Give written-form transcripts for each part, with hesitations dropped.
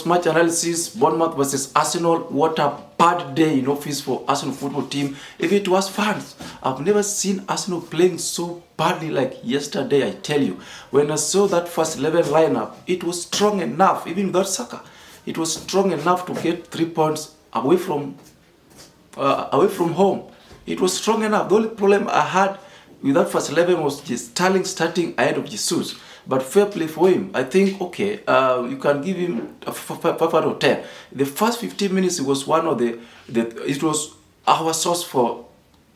post-match analysis, Bournemouth versus Arsenal. What a bad day in office for Arsenal football team. If it was fans, I've never seen Arsenal playing so badly like yesterday, I tell you. When I saw that first 11 lineup, it was strong enough, even without Saka. It was strong enough to get 3 points away from home. It was strong enough. The only problem I had with that first 11 was just Sterling starting ahead of Jesus. But fair play for him. I think, okay, you can give him a 5 out of 10. The first 15 minutes, it was one of it was our source for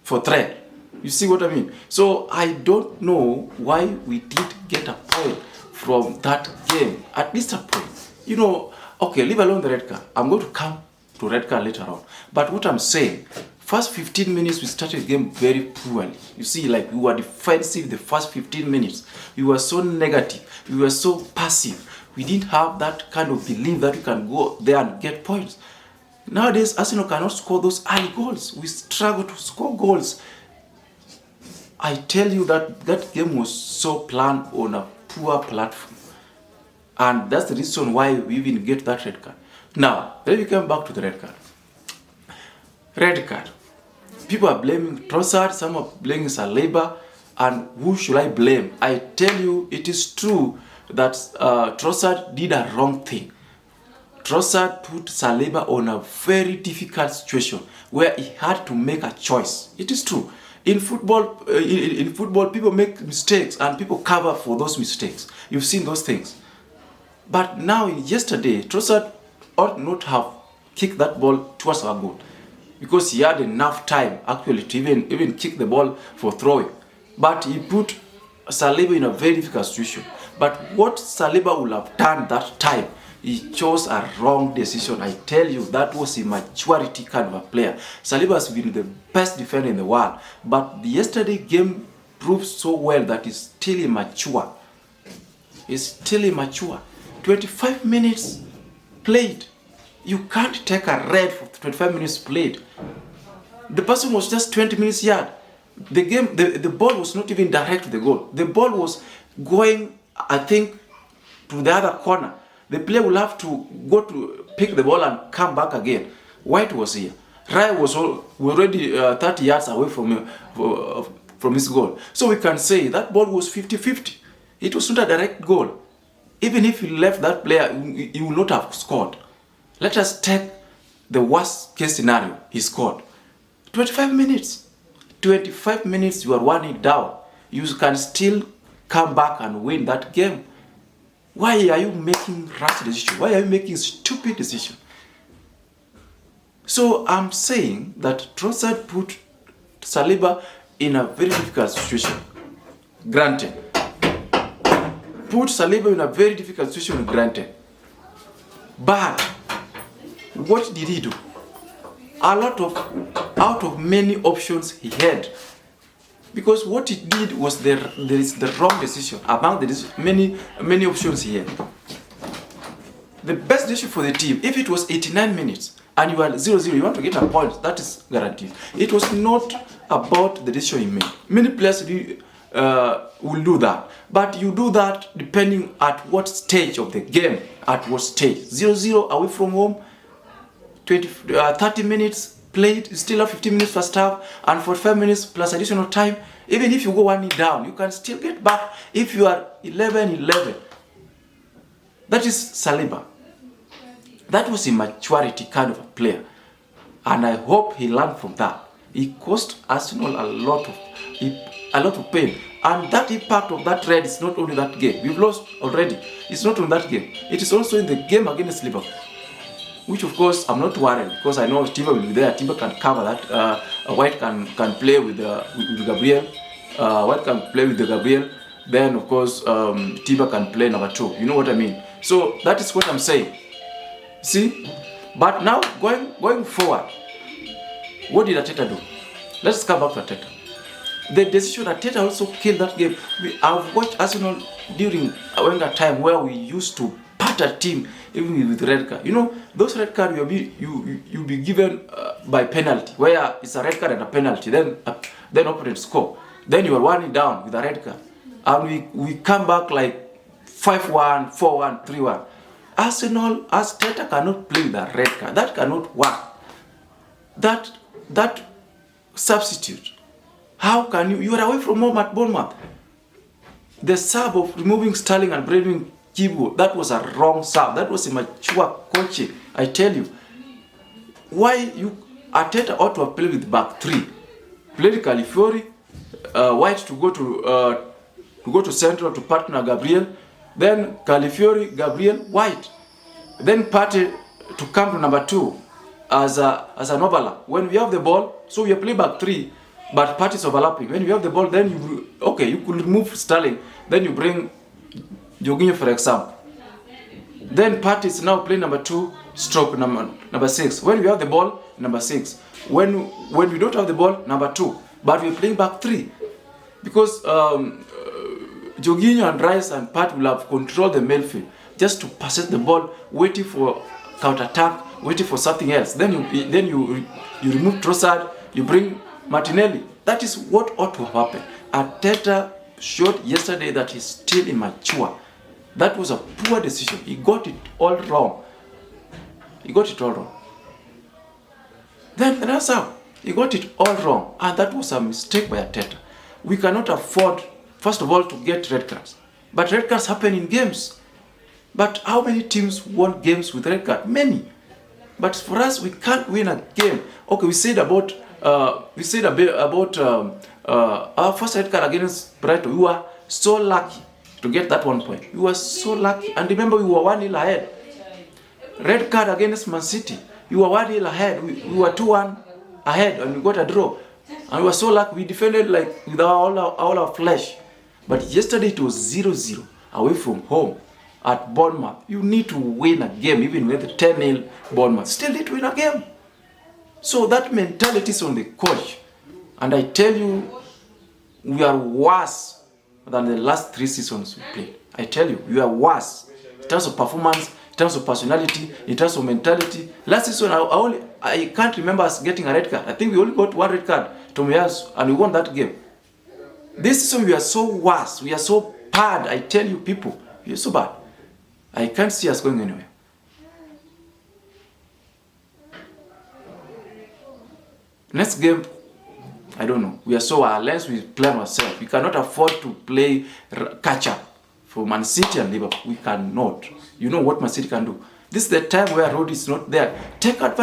threat. You see what I mean? So I don't know why we did get a point from that game. At least a point. You know, okay, leave alone the red card. I'm going to come to red card later on. But what I'm saying, first 15 minutes, we started the game very poorly. You see, like, we were defensive the first 15 minutes. We were so negative. We were so passive. We didn't have that kind of belief that we can go there and get points. Nowadays, Arsenal cannot score those early goals. We struggle to score goals. I tell you that game was so planned on a poor platform. And that's the reason why we even get that red card. Now, let me come back to the red card. Red card. People are blaming Trossard, some are blaming Saliba, and who should I blame? I tell you, it is true that Trossard did a wrong thing. Trossard put Saliba on a very difficult situation where he had to make a choice. It is true. In football, people make mistakes and people cover for those mistakes. You've seen those things. But now, yesterday, Trossard ought not have kicked that ball towards our goal, because he had enough time actually to even kick the ball for throwing. But he put Saliba in a very difficult situation. But what Saliba would have done that time, he chose a wrong decision. I tell you, that was a maturity kind of a player. Saliba has been the best defender in the world. But the yesterday game proved so well that he's still immature. He's still immature. 25 minutes played. You can't take a red for 25 minutes played. The person was just 20 minutes yard. The ball was not even direct to the goal. The ball was going, I think, to the other corner. The player will have to go to pick the ball and come back again. White was here. Raya was already 30 yards away from his goal. So we can say that ball was 50-50. It was not a direct goal. Even if he left that player, he would not have scored. Let us take the worst case scenario. He scored. 25 minutes. 25 minutes, you are 1 down. You can still come back and win that game. Why are you making rash decisions? Why are you making stupid decisions? So I'm saying that Trossard put Saliba in a very difficult situation. Granted. Put Saliba in a very difficult situation, granted. But what did he do? Out of many options he had. Because what he did was there is the wrong decision among the many options he had. The best decision for the team, if it was 89 minutes and you are 0-0, you want to get a point, that is guaranteed. It was not about the decision he made. Many players will do that. But you do that depending at what stage of the game, at what stage. 0-0 away from home, 30 minutes played, you still have 15 minutes first half, and 45 minutes plus additional time. Even if you go 1 down, you can still get back if you are 11-11. That is Saliba. That was a maturity kind of a player. And I hope he learned from that. He cost Arsenal a lot of pain. And that impact of that red is not only that game. We've lost already. It's not on that game. It is also in the game against Liverpool. Which of course I'm not worried, because I know Timber will be there. Timber can cover that. White can play with Gabriel. White can play with Gabriel. Then of course Timber can play number 2. You know what I mean? So that is what I'm saying. See? But now going forward, what did Arteta do? Let's come back to Arteta. The decision Arteta also killed that game. I've watched Arsenal during a time where we used to pat a team even with red card. You know, those red cards you'll be given by penalty, where it's a red card and a penalty. Then opponent score. Then you are 1 down with a red card, and we come back like 5-1, 4-1, 3-1. Arsenal, Arteta cannot play with a red card. That cannot work. That substitute. How can you are away from home at Bournemouth? The sub of removing Sterling and bringing Kibu, that was a wrong sub. That was immature coaching. I tell you. Why Arteta ought to have played with back three. Played Calafiori, White to go to central to partner Gabriel, then Calafiori, Gabriel, White, then Partey to come to number 2 as an overlap. When we have the ball, so we play back three, but Partey is overlapping. When you have the ball, then you could remove Sterling, then you bring Jorginho, for example. Then Partey is now playing number 2, stroke number 6. When we have the ball, number 6. When we don't have the ball, number 2. But we're playing back 3. Because Jorginho and Rice and Partey will have controlled the midfield just to possess the ball, waiting for counter-attack, waiting for something else. Then you remove Trossard, you bring Martinelli. That is what ought to have happened. Arteta showed yesterday that he's still immature. That was a poor decision. He got it all wrong. Then that's how. He got it all wrong. And that was a mistake by Arteta. We cannot afford, first of all, to get red cards. But red cards happen in games. But how many teams won games with red card? Many. But for us, we can't win a game. Okay, we said about our first red card against Brighton. We were so lucky to get that 1 point. We were so lucky. And remember, we were 1-0 ahead. Red card against Man City. We were 1-0 ahead. We were 2-1 ahead and we got a draw. And we were so lucky. We defended like with all our flesh. But yesterday it was 0-0 away from home at Bournemouth. You need to win a game, even with the 10-0 Bournemouth. Still need to win a game. So that mentality is on the coach. And I tell you, we are worse than the last 3 seasons we played. I tell you, we are worse in terms of performance, in terms of personality, in terms of mentality. Last season, I can't remember us getting a red card. I think we only got 1 red card, Tomiyasu, and we won that game. This season, we are so worse. We are so bad. I tell you, people, we are so bad. I can't see us going anywhere. Next game, I don't know. We are so unless we plan ourselves. We cannot afford to play catch up for Man City and Liverpool. We cannot. You know what Man City can do. This is the time where Rodri is not there. Take advantage.